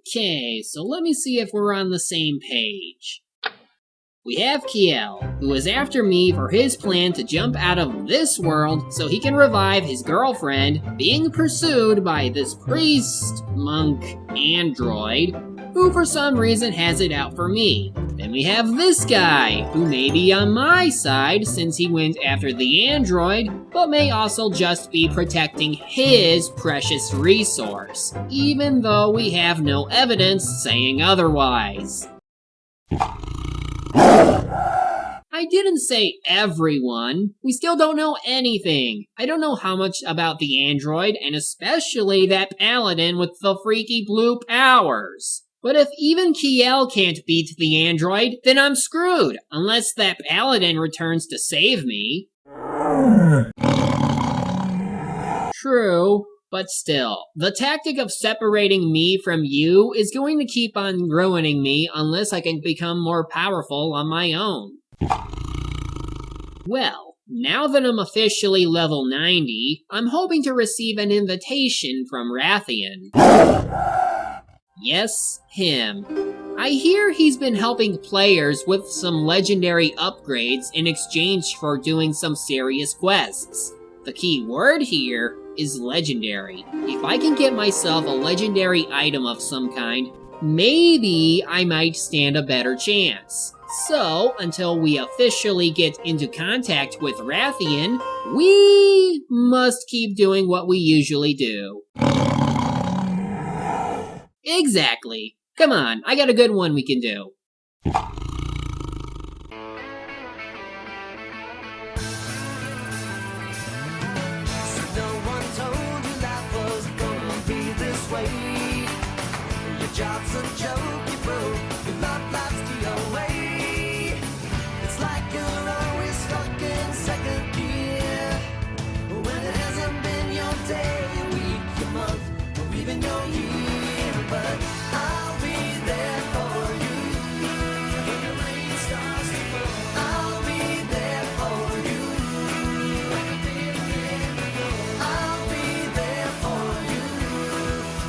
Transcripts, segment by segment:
Okay, so let me see if we're on the same page. We have Kiel, who is after me for his plan to jump out of this world so he can revive his girlfriend, being pursued by this priest, monk, android, who for some reason has it out for me. Then we have this guy, who may be on my side since he went after the android, but may also just be protecting his precious resource, even though we have no evidence saying otherwise. I didn't say everyone. We still don't know anything. I don't know how much about the android, and especially that paladin with the freaky blue powers. But if even Kiel can't beat the android, then I'm screwed, unless that paladin returns to save me. True, but still, the tactic of separating me from you is going to keep on ruining me unless I can become more powerful on my own. Well, now that I'm officially level 90, I'm hoping to receive an invitation from Rathian. Yes, him. I hear he's been helping players with some legendary upgrades in exchange for doing some serious quests. The key word here is legendary. If I can get myself a legendary item of some kind, maybe I might stand a better chance. So, until we officially get into contact with Rathian, we must keep doing what we usually do. Exactly. Come on, I got a good one we can do. Job's a joke, you broke, your life's the away. It's like you're always stuck in second gear, when it hasn't been your day, your week, your month, or even your year. But I'll be there for you, when the rain starts to fall. I'll be there for you, when the feeling goes. I'll be there for you,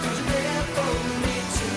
'cause you're there for me too.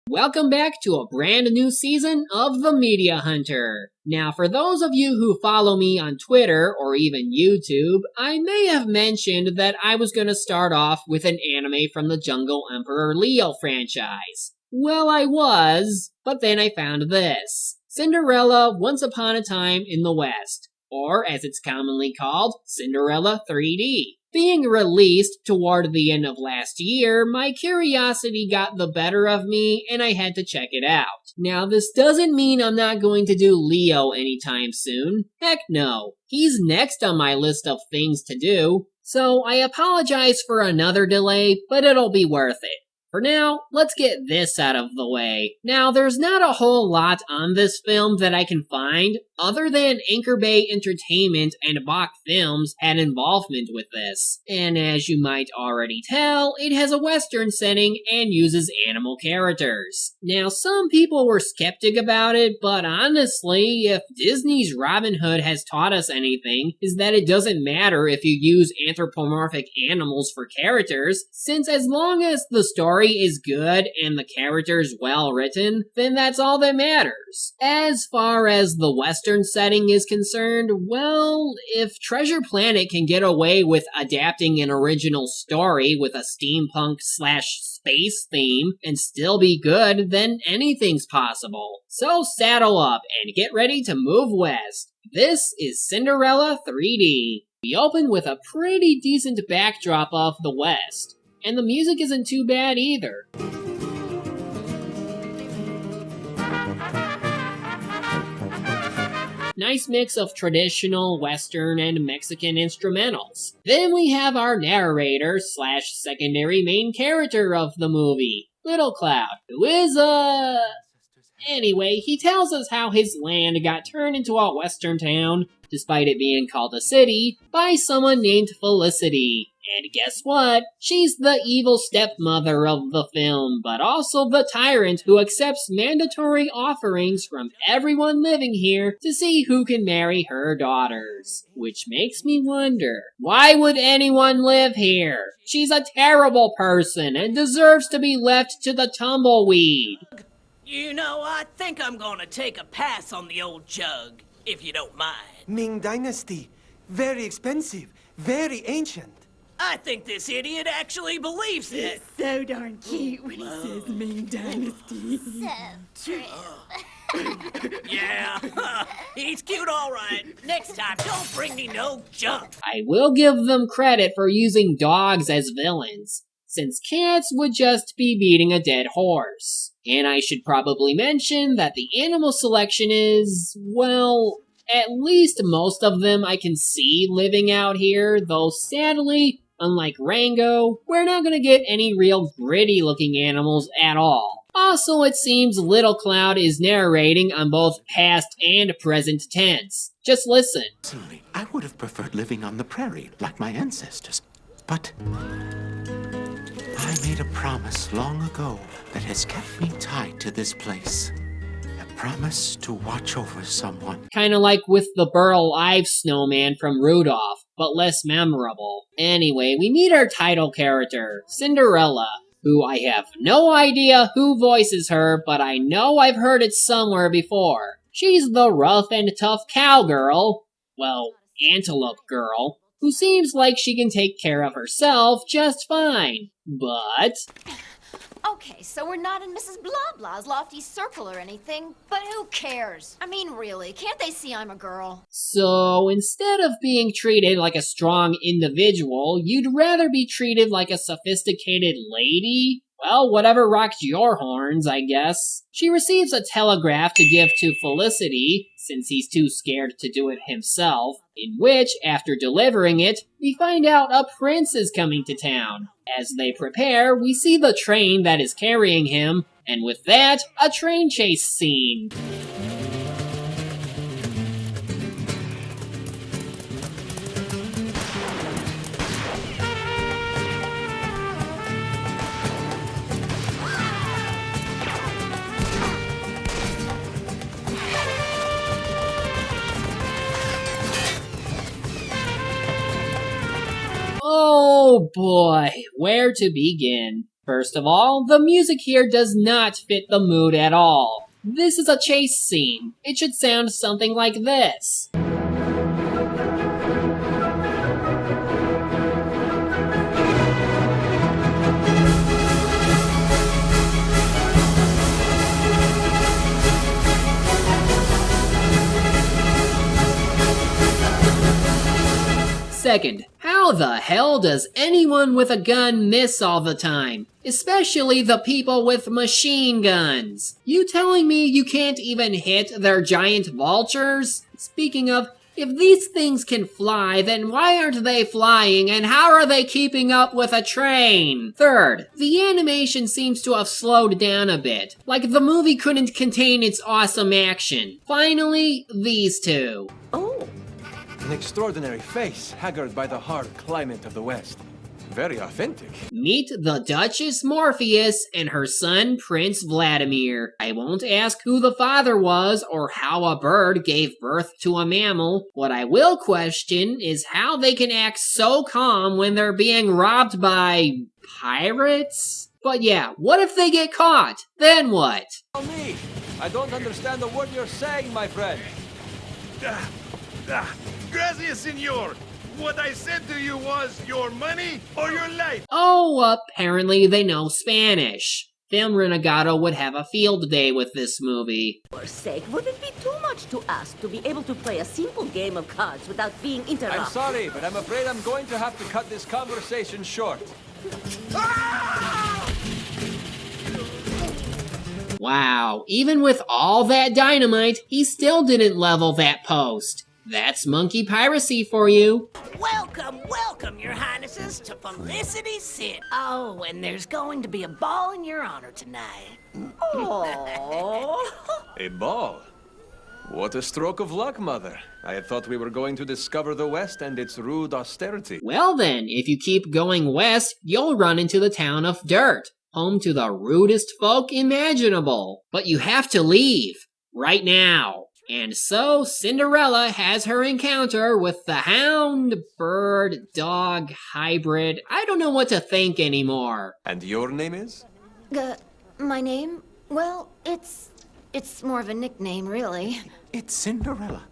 Welcome back to a brand new season of The Media Hunter. Now, for those of you who follow me on Twitter or even YouTube, I may have mentioned that I was going to start off with an anime from the Jungle Emperor Leo franchise. Well, I was, but then I found this. Cinderella Once Upon a Time in the West, or as it's commonly called, Cinderella 3D. Being released toward the end of last year, my curiosity got the better of me and I had to check it out. Now, this doesn't mean I'm not going to do Leo anytime soon. Heck no. He's next on my list of things to do. So I apologize for another delay, but it'll be worth it. For now, let's get this out of the way. Now, there's not a whole lot on this film that I can find, other than Anchor Bay Entertainment and Bach Films had involvement with this. And as you might already tell, it has a Western setting and uses animal characters. Now, some people were skeptic about it, but honestly, if Disney's Robin Hood has taught us anything, is that it doesn't matter if you use anthropomorphic animals for characters, since as long as the story is good and the characters well written, then that's all that matters. As far as the Western setting is concerned, well, if Treasure Planet can get away with adapting an original story with a steampunk/space theme and still be good, then anything's possible. So saddle up and get ready to move west. This is Cinderella 3D. We open with a pretty decent backdrop of the West. And the music isn't too bad either. Nice mix of traditional, Western, and Mexican instrumentals. Then we have our narrator/secondary main character of the movie, Little Cloud, who is Anyway, he tells us how his land got turned into a western town, despite it being called a city, by someone named Felicity. And guess what? She's the evil stepmother of the film, but also the tyrant who accepts mandatory offerings from everyone living here to see who can marry her daughters. Which makes me wonder, why would anyone live here? She's a terrible person and deserves to be left to the tumbleweed. You know, I think I'm gonna take a pass on the old jug, if you don't mind. Ming Dynasty. Very expensive. Very ancient. I think this idiot actually believes it. So darn cute when he says Ming Dynasty. So true. Yeah, he's cute all right. Next time, don't bring me no junk. I will give them credit for using dogs as villains, since cats would just be beating a dead horse. And I should probably mention that the animal selection is, well, at least most of them I can see living out here, though sadly, unlike Rango, we're not gonna get any real gritty looking animals at all. Also, it seems Little Cloud is narrating on both past and present tense. Just listen. Personally, I would have preferred living on the prairie like my ancestors. But I made a promise long ago that has kept me tied to this place. A promise to watch over someone. Kinda like with the Burl Ives snowman from Rudolph, but less memorable. Anyway, we meet our title character, Cinderella, who I have no idea who voices her, but I know I've heard it somewhere before. She's the rough and tough cowgirl, well, antelope girl, who seems like she can take care of herself just fine. But Okay, so we're not in Mrs. Blah Blah's lofty circle or anything, but who cares? I mean, really, can't they see I'm a girl? so instead of being treated like a strong individual, you'd rather be treated like a sophisticated lady? Well, whatever rocks your horns, I guess. She receives a telegraph to give to Felicity, since he's too scared to do it himself, in which, after delivering it, we find out a prince is coming to town. As they prepare, we see the train that is carrying him, and with that, a train chase scene. Oh boy, where to begin? First of all, the music here does not fit the mood at all. This is a chase scene. It should sound something like this. Second, how the hell does anyone with a gun miss all the time? Especially the people with machine guns. You telling me you can't even hit their giant vultures? Speaking of, if these things can fly, then why aren't they flying and how are they keeping up with a train? Third, the animation seems to have slowed down a bit, like the movie couldn't contain its awesome action. Finally, these two. Oh, An extraordinary face, haggard by the hard climate of the West. Very authentic. Meet the Duchess Morpheus and her son Prince Vladimir. I won't ask who the father was or how a bird gave birth to a mammal. What I will question is how they can act so calm when they're being robbed by pirates? But yeah, what if they get caught? Then what? Tell me, I don't understand a word you're saying, my friend. Gracias, senor. What I said to you was your money or your life. Oh, apparently they know Spanish. Film Renegado would have a field day with this movie. for sake, would it be too much to ask to be able to play a simple game of cards without being interrupted? I'm sorry, but I'm afraid I'm going to have to cut this conversation short. Wow, even with all that dynamite, he still didn't level that post. That's monkey piracy for you. Welcome, welcome, your highnesses, to Felicity City. Oh, and there's going to be a ball in your honor tonight. Oh, A ball? What a stroke of luck, Mother. I had thought we were going to discover the West and its rude austerity. Well then, if you keep going west, you'll run into the town of Dirt, home to the rudest folk imaginable. But you have to leave, right now. And so Cinderella has her encounter with the hound, bird, dog, hybrid. I don't know what to think anymore. And your name is? My name? Well, it's more of a nickname, really. It's Cinderella.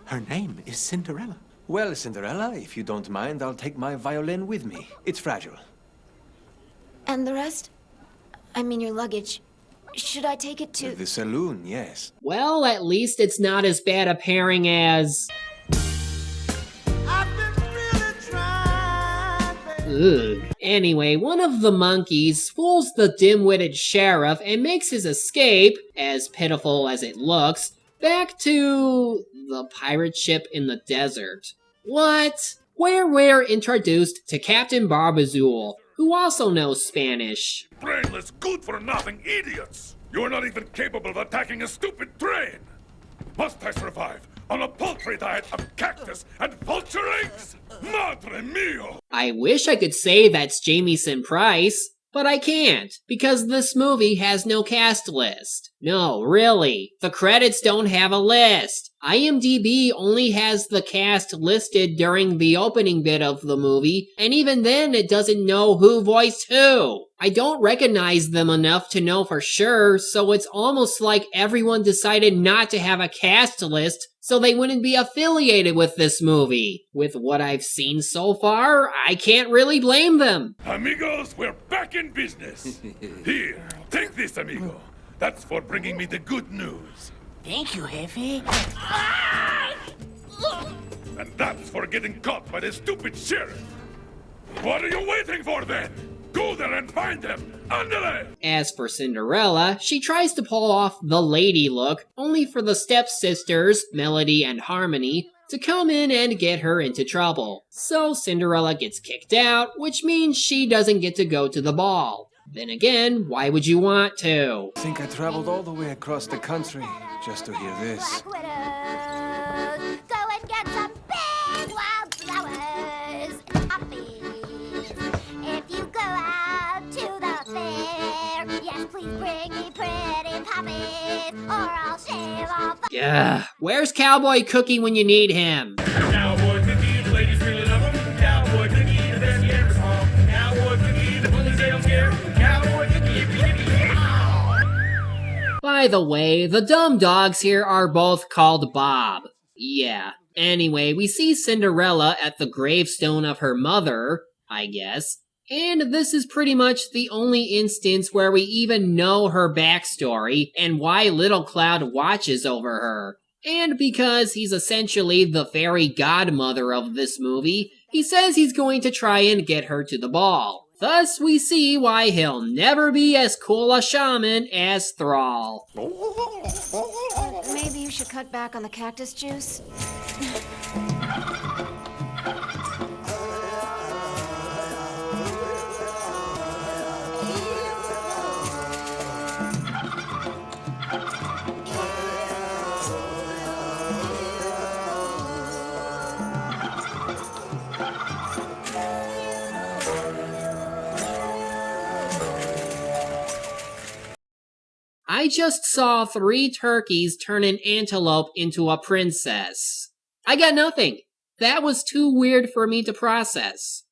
Her name is Cinderella. Well, Cinderella, if you don't mind, I'll take my violin with me. It's fragile. And the rest? I mean, your luggage. Should I take it to... The saloon, yes. Well, at least it's not as bad a pairing as... Ugh. Anyway, one of the monkeys fools the dim-witted sheriff and makes his escape, as pitiful as it looks, back to the pirate ship in the desert. What? Where we're introduced to Captain Barbazul, who also knows Spanish. Brainless, good-for-nothing idiots! You're not even capable of attacking a stupid train! Must I survive on a paltry diet of cactus and vulture eggs? Madre mio! I wish I could say that's Jamieson Price, but I can't, because this movie has no cast list. No, really, the credits don't have a list. IMDb only has the cast listed during the opening bit of the movie, and even then it doesn't know who voiced who. I don't recognize them enough to know for sure, so it's almost like everyone decided not to have a cast list so they wouldn't be affiliated with this movie. With what I've seen so far, I can't really blame them. Amigos, we're back in business. Here, take this, amigo. That's for bringing me the good news. Thank you, Hefe. And that's for getting caught by the stupid sheriff. What are you waiting for then? Go there and find them! Andale! As for Cinderella, she tries to pull off the lady look, only for the stepsisters, Melody and Harmony, to come in and get her into trouble. So Cinderella gets kicked out, which means she doesn't get to go to the ball. Then again, why would you want to? I think I traveled all the way across the country just to hear this. Black widows, go and get some big wild flowers. Poppies. If you go out to the fair, yes, please bring me pretty poppies, or I'll shave off. Yeah, where's Cowboy Cookie when you need him? Cowboy Cookie, the ladies really love him. Cowboy Cookie, the best you ever saw. Cowboy Cookie, the bullies they don't care. Cowboy Cookie, By the way, the dumb dogs here are both called Bob. Yeah. Anyway, we see Cinderella at the gravestone of her mother, I guess. And this is pretty much the only instance where we even know her backstory and why Little Cloud watches over her. And because he's essentially the fairy godmother of this movie, he says he's going to try and get her to the ball. Thus, we see why he'll never be as cool a shaman as Thrall. Maybe you should cut back on the cactus juice. I just saw 3 turkeys turn an antelope into a princess. I got nothing. That was too weird for me to process.